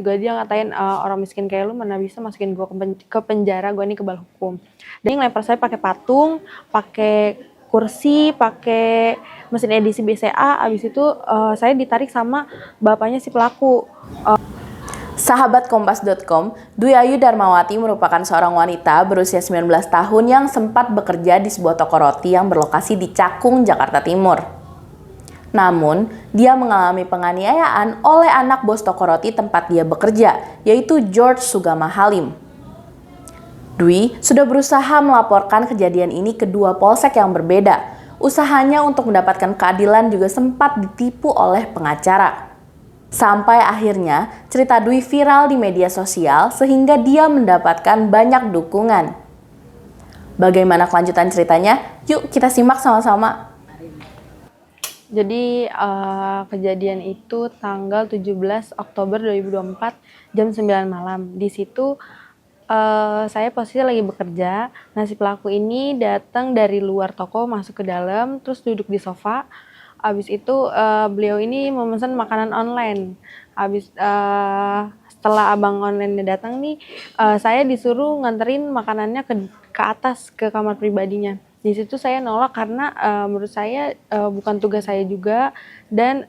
juga dia ngatain orang miskin kayak lu mana bisa masukin gue ke penjara, gue ini kebal hukum. Dan dia ngelempar saya pakai patung, pakai kursi, pakai mesin edisi BCA. Abis itu saya ditarik sama bapaknya si pelaku. Sahabat Kompas.com, Dwi Ayu Darmawati merupakan seorang wanita berusia 19 tahun yang sempat bekerja di sebuah toko roti yang berlokasi di Cakung, Jakarta Timur. Namun, dia mengalami penganiayaan oleh anak bos toko roti tempat dia bekerja, yaitu George Sugama Halim. Dwi sudah berusaha melaporkan kejadian ini ke dua polsek yang berbeda. Usahanya untuk mendapatkan keadilan juga sempat ditipu oleh pengacara. Sampai akhirnya cerita Dwi viral di media sosial sehingga dia mendapatkan banyak dukungan. Bagaimana kelanjutan ceritanya? Yuk kita simak sama-sama. Jadi kejadian itu tanggal 17 Oktober 2024 jam 9 malam. Di situ saya posisi lagi bekerja. Nah, si pelaku ini datang dari luar toko masuk ke dalam terus duduk di sofa. Habis itu beliau ini memesan makanan online. Habis setelah abang online datang nih, saya disuruh nganterin makanannya ke atas ke kamar pribadinya. Di situ saya nolak karena menurut saya bukan tugas saya juga, dan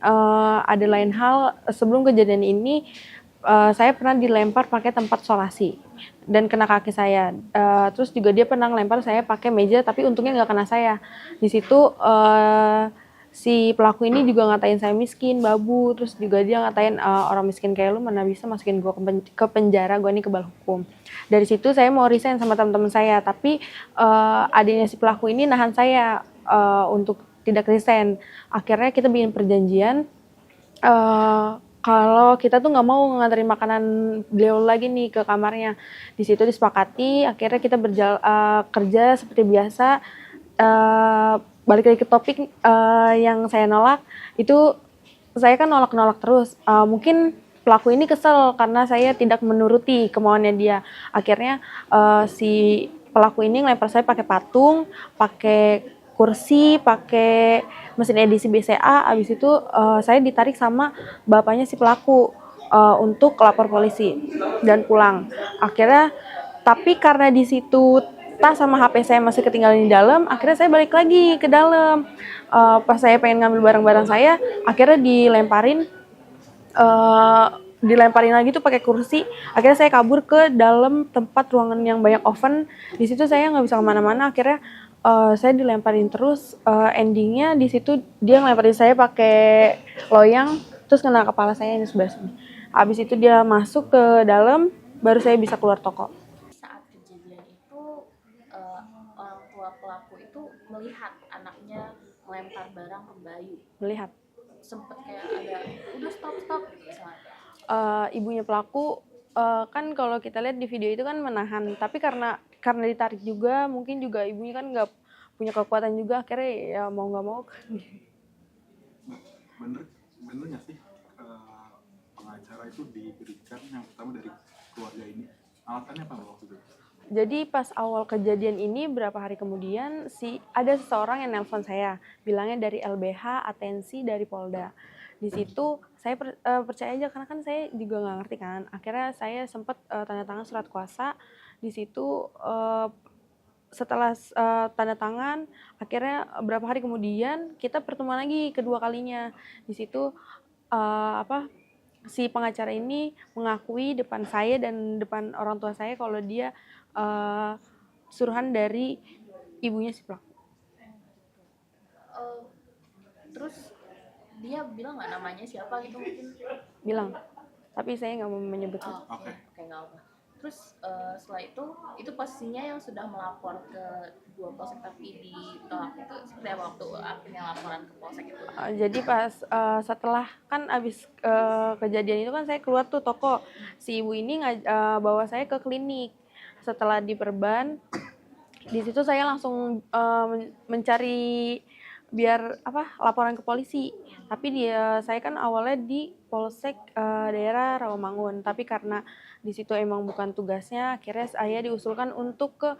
ada lain hal. Sebelum kejadian ini saya pernah dilempar pakai tempat solasi dan kena kaki saya. Terus juga dia pernah ngelempar saya pakai meja tapi untungnya nggak kena saya. Di situ si pelaku ini juga ngatain saya miskin, babu, terus juga dia ngatain orang miskin kayak lu mana bisa masukin gue ke penjara, gue ini kebal hukum. Dari situ saya mau resign sama teman-teman saya, tapi adiknya si pelaku ini nahan saya untuk tidak resign. Akhirnya kita bikin perjanjian kalau kita tuh nggak mau nganterin makanan beliau lagi nih ke kamarnya. Di situ disepakati, akhirnya kita kerja seperti biasa. Balik lagi ke topik yang saya nolak, itu saya kan nolak terus. Mungkin pelaku ini kesel karena saya tidak menuruti kemauannya dia. Akhirnya si pelaku ini ngelempar saya pakai patung, pakai kursi, pakai mesin edisi BCA. Abis itu saya ditarik sama bapaknya si pelaku untuk lapor polisi dan pulang. Akhirnya, tapi karena di situ tas sama HP saya masih ketinggalan di dalam, akhirnya saya balik lagi ke dalam. Pas saya pengen ngambil barang-barang saya, akhirnya dilemparin lagi tuh pakai kursi. Akhirnya saya kabur ke dalam tempat ruangan yang banyak oven. Di situ saya nggak bisa kemana-mana. Akhirnya saya dilemparin terus. Endingnya di situ dia ngelemparin saya pakai loyang, terus kena kepala saya ini sebelah sini. Habis itu dia masuk ke dalam, baru saya bisa keluar toko. Orang tua pelaku itu melihat anaknya melempar barang ke Bayu. Melihat. Sempet kayak ada, udah stop misalnya. Ibunya pelaku kan kalau kita lihat di video itu kan menahan, tapi karena ditarik juga, mungkin juga ibunya kan nggak punya kekuatan juga, akhirnya ya mau nggak mau kan. Bener nggak sih pengacara itu diberikan yang pertama dari keluarga ini? Alasannya apa waktu itu? Jadi pas awal kejadian ini berapa hari kemudian ada seseorang yang nelpon saya, bilangnya dari LBH, atensi dari Polda. Di situ saya percaya aja karena kan saya juga nggak ngerti kan. Akhirnya saya sempat tanda tangan surat kuasa. Di situ setelah tanda tangan, akhirnya berapa hari kemudian kita pertemuan lagi kedua kalinya. Di situ si pengacara ini mengakui depan saya dan depan orang tua saya kalau dia suruhan dari ibunya si pelaku. Terus dia bilang nggak namanya siapa gitu mungkin? Bilang, tapi saya nggak mau menyebutkan. Oke, nggak apa. Terus setelah itu posisinya yang sudah melapor ke dua polsek tapi ditolak itu seperti apa waktu akhirnya laporan ke polsek itu? Jadi pas setelah kan abis kejadian itu kan saya keluar tuh toko, si ibu ini bawa saya ke klinik. Setelah diperban, di situ saya langsung mencari biar laporan ke polisi. Tapi saya kan awalnya di Polsek daerah Rawamangun, tapi karena di situ emang bukan tugasnya, akhirnya saya diusulkan untuk ke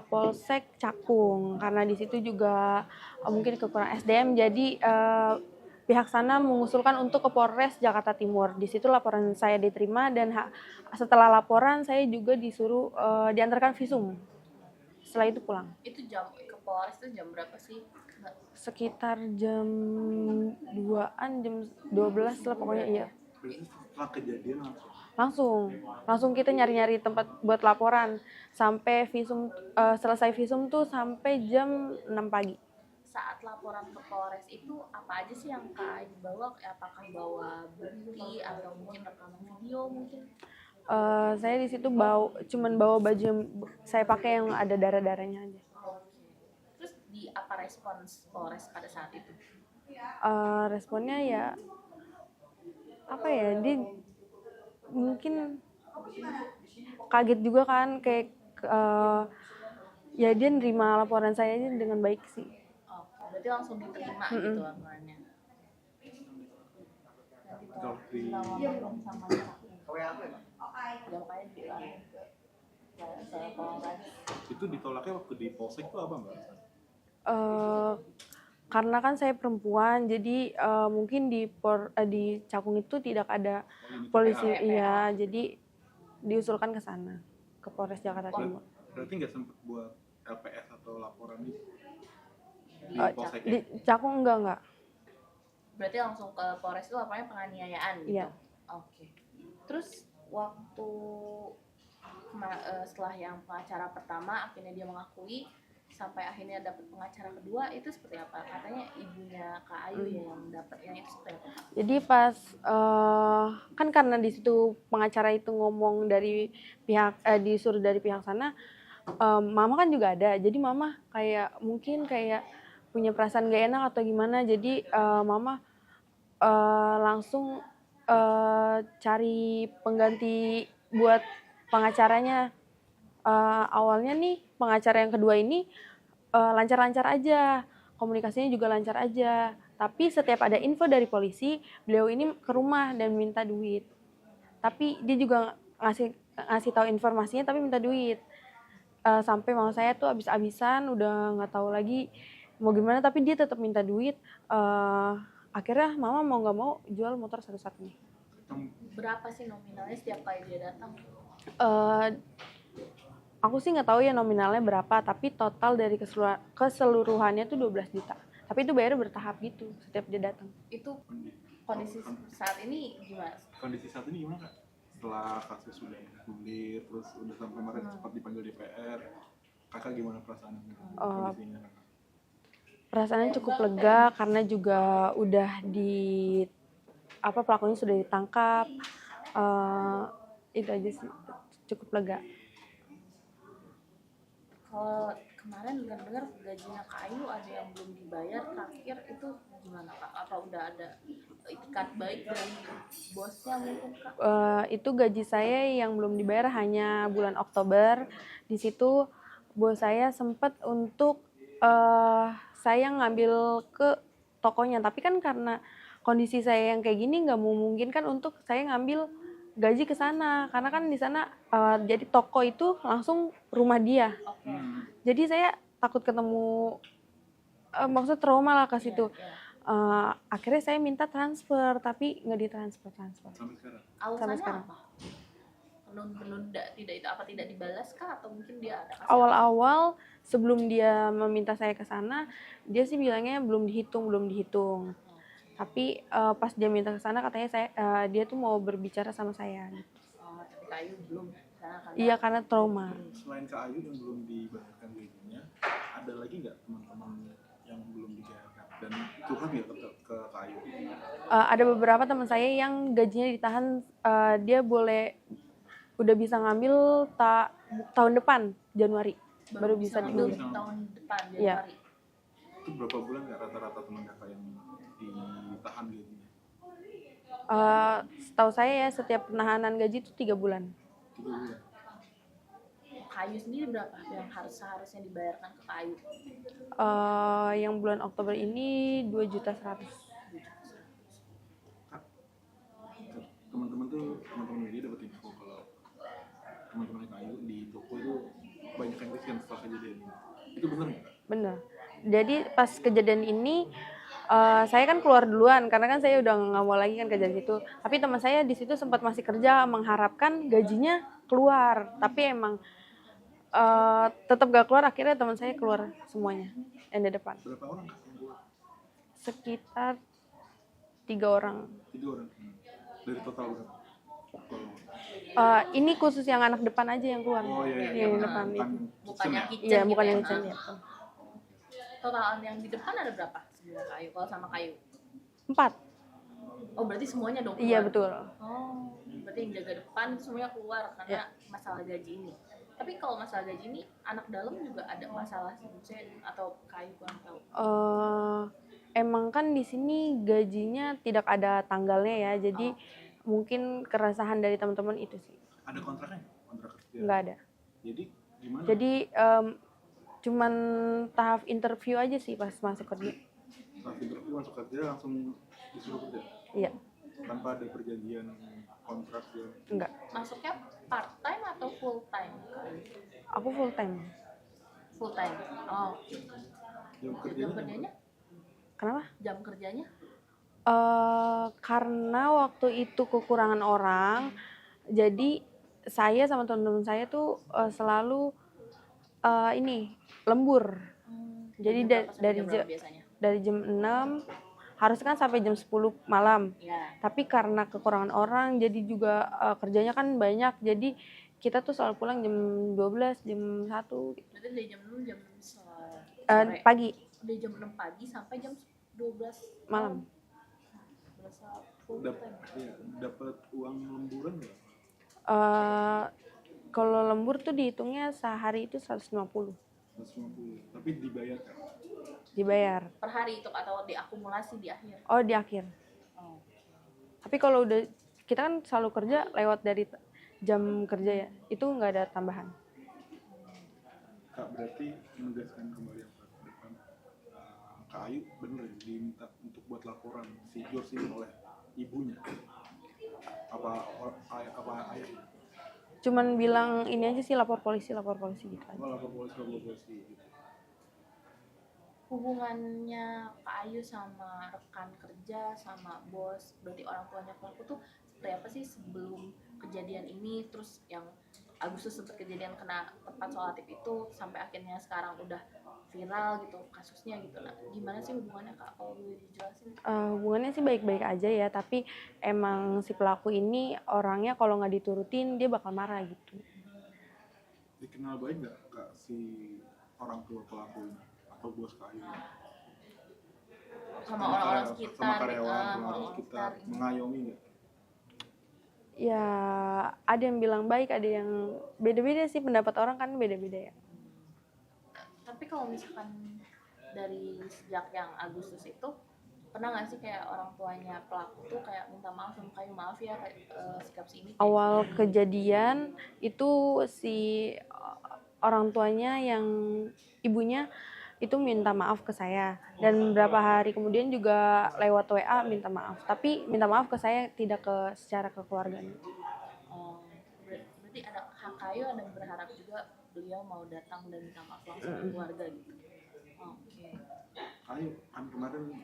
Polsek Cakung karena di situ juga mungkin kekurangan SDM, jadi pihak sana mengusulkan untuk ke Polres Jakarta Timur. Di situ laporan saya diterima dan setelah laporan saya juga disuruh diantarkan visum. Setelah itu pulang. Itu jam ke Polres itu jam berapa sih, Mbak? Sekitar jam 2-an, jam 12 lah pokoknya, iya. Berarti setelah kejadian langsung. Langsung kita nyari-nyari tempat buat laporan sampai visum selesai visum tuh sampai jam 6 pagi. Saat laporan ke Polres itu apa aja sih yang Kak Ayu bawa? Apakah bawa bukti atau mungkin rekaman video mungkin? Saya di situ cuman bawa baju yang saya pakai yang ada darah-darahnya aja. Oke. Terus di apa respons Polres pada saat itu? Responnya ya apa ya, dia mungkin kaget juga kan, kayak ya dia nerima laporan saya aja dengan baik sih. Berarti langsung diterima gitu laporannya. Kalau di itu ditolaknya waktu di polsek itu apa Mbak? Karena kan saya perempuan, jadi mungkin di Cakung itu tidak ada polisi, iya, jadi diusulkan ke sana, ke Polres Jakarta Timur. Berarti nggak sempat buat LPS atau laporan di polsek? Di Cakung enggak. Berarti langsung ke Polres itu laporannya penganiayaan gitu? Iya. Oke. Terus waktu setelah yang pengacara pertama akhirnya dia mengakui sampai akhirnya dapat pengacara kedua, itu seperti apa? Katanya ibunya Kak Ayu ya yang dapat, yang itu seperti apa? Jadi pas kan karena di situ pengacara itu ngomong dari pihak disuruh dari pihak sana, mama kan juga ada. Jadi mama kayak mungkin kayak punya perasaan gak enak atau gimana. Jadi mama langsung cari pengganti buat pengacaranya. Awalnya nih pengacara yang kedua ini lancar-lancar aja, komunikasinya juga lancar aja. Tapi setiap ada info dari polisi, beliau ini ke rumah dan minta duit. Tapi dia juga ngasih tahu informasinya tapi minta duit. Sampai mama saya tuh abis-abisan, udah nggak tahu lagi mau gimana, tapi dia tetap minta duit. Akhirnya mama mau nggak mau jual motor satu-satunya. Berapa sih nominalnya setiap kali dia datang? Aku sih nggak tahu ya nominalnya berapa, tapi total dari keseluruhannya tuh 12 juta. Tapi itu bayarnya bertahap gitu setiap dia datang. Itu kondisi saat ini gimana? Kondisi saat ini gimana Kak? Setelah kasus sudah bergulir, terus udah sampai kemarin sempat dipanggil DPR, Kakak gimana perasaannya? Kondisinya Kakak? Perasaannya cukup lega karena juga udah pelakunya sudah ditangkap. Itu aja sih, cukup lega. Kalau kemarin dengar gajinya Kak Ayu ada yang belum dibayar terakhir, itu gimana Kak? Apa udah ada itikat baik dari bosnya mungkin Kak? Itu gaji saya yang belum dibayar hanya bulan Oktober. Di situ bos saya sempat untuk saya ngambil ke tokonya, tapi kan karena kondisi saya yang kayak gini nggak memungkinkan untuk saya ngambil gaji ke sana, karena kan di sana jadi toko itu langsung rumah dia. Jadi saya takut ketemu, maksud trauma lah ke situ. Akhirnya saya minta transfer, tapi nggak ditransfer. Sampai sekarang? Alasannya apa? Menunda tidak dibalas kah, atau mungkin dia ada kasih? Awal-awal sebelum dia meminta saya ke sana, dia sih bilangnya belum dihitung. Tapi pas dia minta ke sana katanya dia tuh mau berbicara sama saya. Tapi Kak Ayu belum karena Iya, karena trauma. Selain Kak Ayu yang belum dibayarkan gajinya, ada lagi nggak teman-teman yang belum dibayarkan dan curhat nggak ke Kak Ayu? Ada beberapa teman saya yang gajinya ditahan, dia udah bisa ngambil tahun depan Januari baru bisa diambil. Tahun depan Januari. Iya. Itu berapa bulan nggak rata-rata teman Kakak yang ditahan gajinya? Setahu saya ya setiap penahanan gaji itu 3 bulan. 3 bulan. Kak Ayu sendiri berapa yang seharusnya dibayarkan ke Kak Ayu? Yang bulan Oktober ini 2.100.000. Kak, teman-teman media dapat info kalau teman-teman Kak Ayu di toko itu banyak yang kesian setelah kejadian ini. Itu benar nggak Kak? Bener. Jadi pas kejadian ini Saya kan keluar duluan karena kan saya udah nggak mau lagi kan kerja di situ. Tapi teman saya di situ sempat masih kerja mengharapkan gajinya keluar. Tapi emang tetap gak keluar, akhirnya teman saya keluar semuanya yang di depan. Berapa orang Kak yang keluar? Sekitar 3 orang. 3 orang. Dari total berapa? Kalau Ini khusus yang anak depan aja yang keluar. oh iya, Yang depan itu. Bukan yang kitchen Iya, gitu bukan ya? yang kitchen ya. Total yang di depan ada berapa sebelum kayu? Kalau sama kayu? 4. Oh berarti semuanya dong keluar? Iya, betul. Oh, berarti yang jaga depan semuanya keluar karena masalah gaji ini. Tapi kalau masalah gaji ini, anak dalam juga ada masalah sih, maksudnya atau kayu kurang tahu. Emang kan di sini gajinya tidak ada tanggalnya ya, jadi mungkin keresahan dari teman-teman itu sih. ada kontraknya? Kontrak kerja? Nggak ada. Jadi gimana? Jadi cuman tahap interview aja sih pas masuk kerja. Pas interview masuk kerja langsung disuruh kerja? Iya, Tanpa ada perjanjian kontrak ya? enggak. Masuknya part time atau full time? Aku full time. Full time. Oh, Jam jam kerjanya? kerjanya? Kenapa? Jam kerjanya? Karena waktu itu kekurangan orang, jadi saya sama teman-teman saya tuh selalu lembur. Jadi Jam berapa sampai dari jam berapa biasanya? dari jam 6 harus kan sampai jam 10 malam. Ya. Tapi karena kekurangan orang, jadi juga kerjanya kan banyak, jadi kita tuh selalu pulang jam 12, jam 1 gitu. Berarti dari jam 6 jam sore. Pagi, Dari jam 6 pagi sampai jam 12 malam. Berasa full time. Dapat uang lemburan nggak? Kalau lembur tuh dihitungnya sehari itu 150 150. Tapi dibayar kan? dibayar. Per hari itu atau diakumulasi di akhir? Oh, di akhir. Oh. Tapi kalau udah kita kan selalu kerja lewat dari jam kerja ya, itu nggak ada tambahan. Kak berarti menegaskan kembali yang ke depan, Kak Ayu bener ya diminta untuk buat laporan si George ini oleh ibunya? Apa ayahnya? Cuman bilang ini aja sih, lapor polisi gitu aja. Oh, lapor polisi gitu. Hubungannya Kak Ayu sama rekan kerja sama bos, berarti orang tuanya pelaku tuh seperti apa sih sebelum kejadian ini, terus yang Agustus sempat kejadian kena tepat sholatif itu sampai akhirnya sekarang udah viral gitu kasusnya gitu. Nah, gimana sih hubungannya Kak, kalau boleh dijelasin? Hubungannya sih baik-baik aja ya, tapi emang si pelaku ini orangnya kalau nggak diturutin dia bakal marah gitu. Dikenal baik nggak Kak si orang tua pelaku ini atau bos Kak Ayu? Sama orang-orang sekitar, sama karyawan, orang orang sekitar mengayomi nggak? Ya ada yang bilang baik, ada yang beda-beda sih, pendapat orang kan beda-beda ya. Tapi kalau misalkan dari sejak yang Agustus itu pernah nggak sih kayak orang tuanya pelaku tuh kayak minta maaf sama Kayu, maaf ya kayak sikap si ini kayak Awal kejadian itu si orang tuanya yang ibunya itu minta maaf ke saya, dan beberapa hari kemudian juga lewat WA minta maaf, tapi minta maaf ke saya, tidak secara kekeluargaan. berarti ada Kayu ada berharap juga beliau mau datang dan minta maaf langsung ke keluarga gitu. Oke. Ayu kan kemarin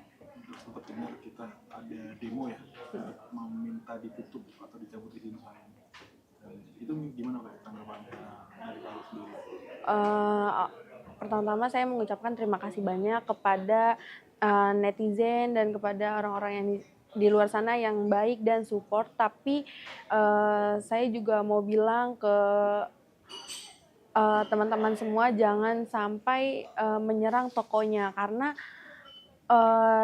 sempat dengar kita ada demo ya untuk meminta ditutup atau dicabut izin usaha. Itu gimana Pak tanggapannya dari Kak Ayu sendiri? Pertama-tama saya mengucapkan terima kasih banyak kepada netizen dan kepada orang-orang yang di luar sana yang baik dan support. Tapi saya juga mau bilang ke teman-teman semua, jangan sampai menyerang tokonya, karena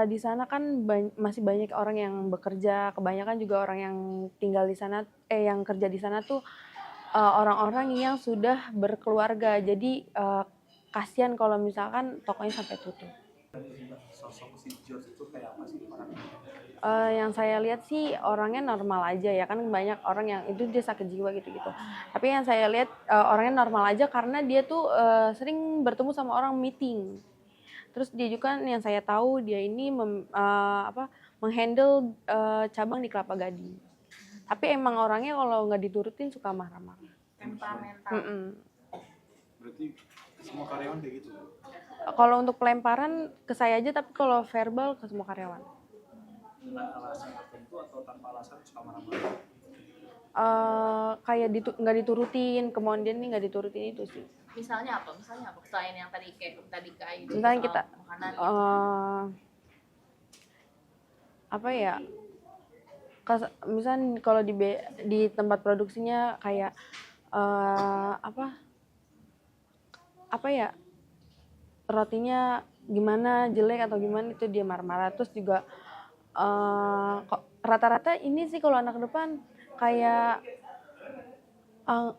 di sana kan masih banyak orang yang bekerja, kebanyakan juga orang yang tinggal di sana, yang kerja di sana tuh orang-orang yang sudah berkeluarga. Jadi kasihan kalau misalkan tokonya sampai tutup. Sosok si George itu kayak apa sih orangnya? Yang saya lihat sih orangnya normal aja ya, kan banyak orang yang itu dia sakit jiwa gitu-gitu. Tapi yang saya lihat orangnya normal aja, karena dia tuh sering bertemu sama orang meeting. Terus dia juga yang saya tahu dia ini menghandle cabang di Kelapa Gading. Tapi emang orangnya kalau nggak diturutin suka marah-marah. Temperamental. Berarti semua karyawan kayak gitu? Kalau untuk pelemparan ke saya aja, tapi kalau verbal ke semua karyawan. Dengan alasan tertentu atau tanpa alasan suka marah-marah? Kayak nggak diturutin, kemauan dia nih nggak diturutin itu sih. Misalnya apa? Selain yang tadi kayak tadi Kak Ayu Misalnya soal kita makanan gitu. apa ya? Misalnya kalau di tempat produksinya kayak apa ya? Rotinya gimana, jelek atau gimana, itu dia marah-marah. Terus juga kok rata-rata ini sih kalau anak depan kayak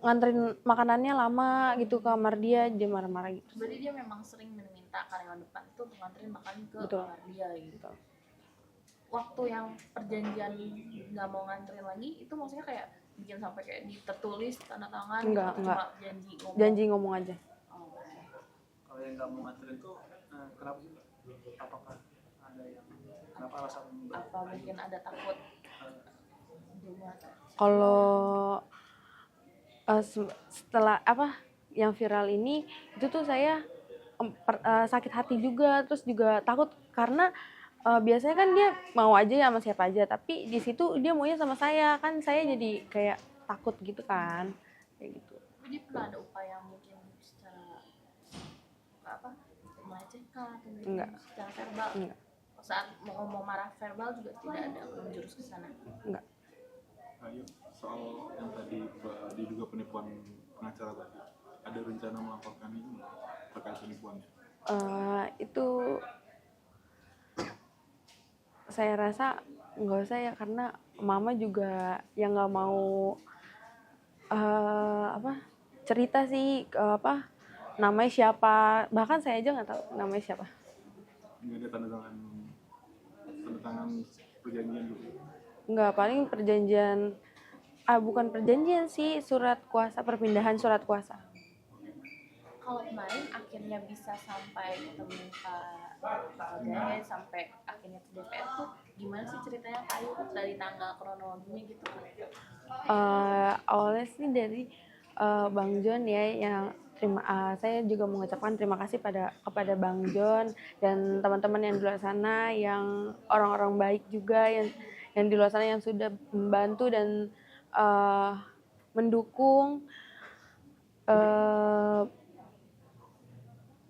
nganterin makanannya lama gitu ke kamar dia marah-marah gitu. Berarti dia memang sering meminta karyawan depan itu untuk nganterin makanan ke Betul. kamar dia gitu. Waktu yang perjanjian nggak mau nganterin lagi itu maksudnya kayak bikin sampai kayak tertulis tanda tangan Enggak, atau enggak. cuma janji ngomong? Janji ngomong aja. Oh, oke. Kalau yang nggak mau nganterin tuh kenapa sih Mbak? Apakah ada yang kenapa alasan Mbak? Apa mungkin ada takut rumah? Kalau setelah yang viral ini itu tuh saya sakit hati juga, terus juga takut karena biasanya kan dia mau aja sama siapa aja, tapi di situ dia maunya sama saya, kan saya jadi kayak takut gitu kan, kayak gitu. Jadi pernah ada upaya mungkin secara melecehkan atau mungkin Enggak. secara verbal? Enggak. Saat mau marah verbal juga tidak ada menjurus ke sana. Enggak. Ayo, soal yang tadi diduga penipuan pengacara tadi, ada rencana melaporkan ini nggak terkait penipuannya? Itu saya rasa nggak usah ya, karena mama juga yang nggak mau cerita sih namanya siapa, bahkan saya aja nggak tahu namanya siapa. Nggak ada tanda tangan perjanjian dulu. Nggak, paling perjanjian bukan perjanjian sih, surat kuasa, perpindahan surat kuasa. Kalau kemarin akhirnya bisa sampai ketemu Pak Jahe, sampai akhirnya ke DPR tuh gimana sih ceritanya Kak Ayu dari tanggal kronologinya gitu kan? Awalnya sih dari Bang John ya, yang saya juga mengucapkan terima kasih kepada Bang John dan teman-teman yang di luar sana, yang orang-orang baik juga yang di luar sana yang sudah membantu dan mendukung.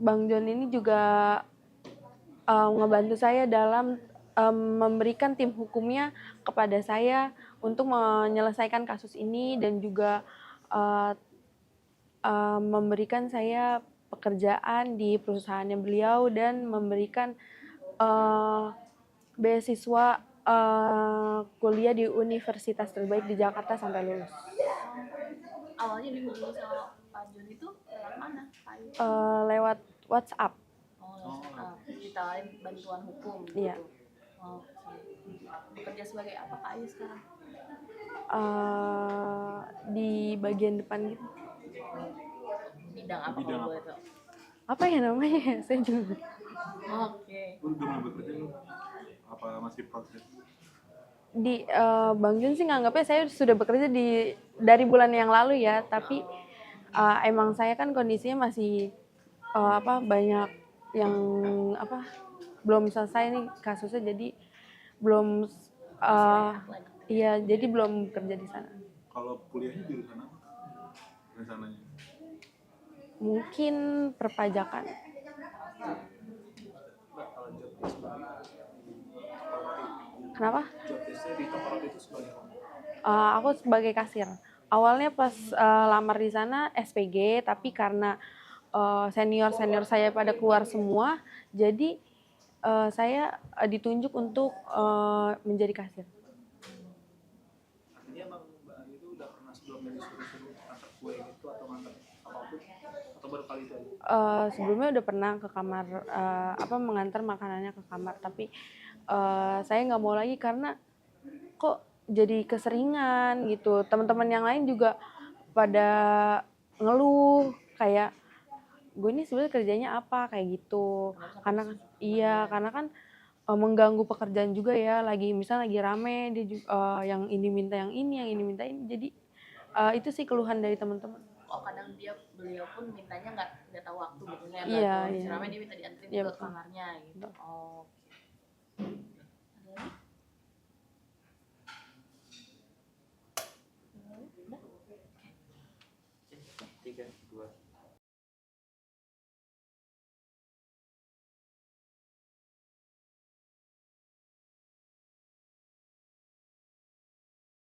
Bang John ini juga ngebantu saya dalam memberikan tim hukumnya kepada saya untuk menyelesaikan kasus ini, dan juga memberikan saya pekerjaan di perusahaannya beliau dan memberikan beasiswa kuliah di universitas terbaik di Jakarta sampai lulus. Awalnya dihubungi sama Pak John itu lewat mana Kak Ayu? Lewat WhatsApp. Ditawarin bantuan hukum gitu. Iya. Bekerja sebagai apa Kak Ayu sekarang? Di bagian depan gitu. Bidang apa Bidang kalau apa? boleh tahu? Apa ya namanya? Saya juga. Oke. Lu udah mulai bekerja lu? Apa masih proses? Bang Jun sih nganggapnya saya sudah bekerja dari bulan yang lalu ya, tapi emang saya kan kondisinya masih banyak yang belum selesai nih kasusnya, jadi belum iya, jadi belum kerja di sana. Kalau kuliahnya jurusan apa rencananya? Mungkin perpajakan. Mbak, kalau job desk sebagai Kenapa? job desknya di toko roti itu sebagai apa? Aku sebagai kasir. Awalnya pas lamar di sana SPG, tapi karena senior saya pada keluar semua, jadi saya ditunjuk untuk menjadi kasir. Artinya emang Mbak Ayu itu udah pernah sebelumnya disuruh ngantar kue gitu atau ngantar apapun, atau baru kali itu aja? Sebelumnya udah pernah ke kamar mengantar makanannya ke kamar, tapi saya nggak mau lagi karena kok jadi keseringan gitu. Teman-teman yang lain juga pada ngeluh kayak, gue ini sebenarnya kerjanya apa kayak gitu, karena kan mengganggu pekerjaan juga ya, misalnya lagi rame dia juga, yang ini minta yang ini, jadi itu sih keluhan dari teman-teman. oh kadang beliau pun mintanya nggak tahu waktu gitu ya, Iya, tahu iya. ceramah dia minta dianterin Iya, ke betul. kamarnya gitu. Oh,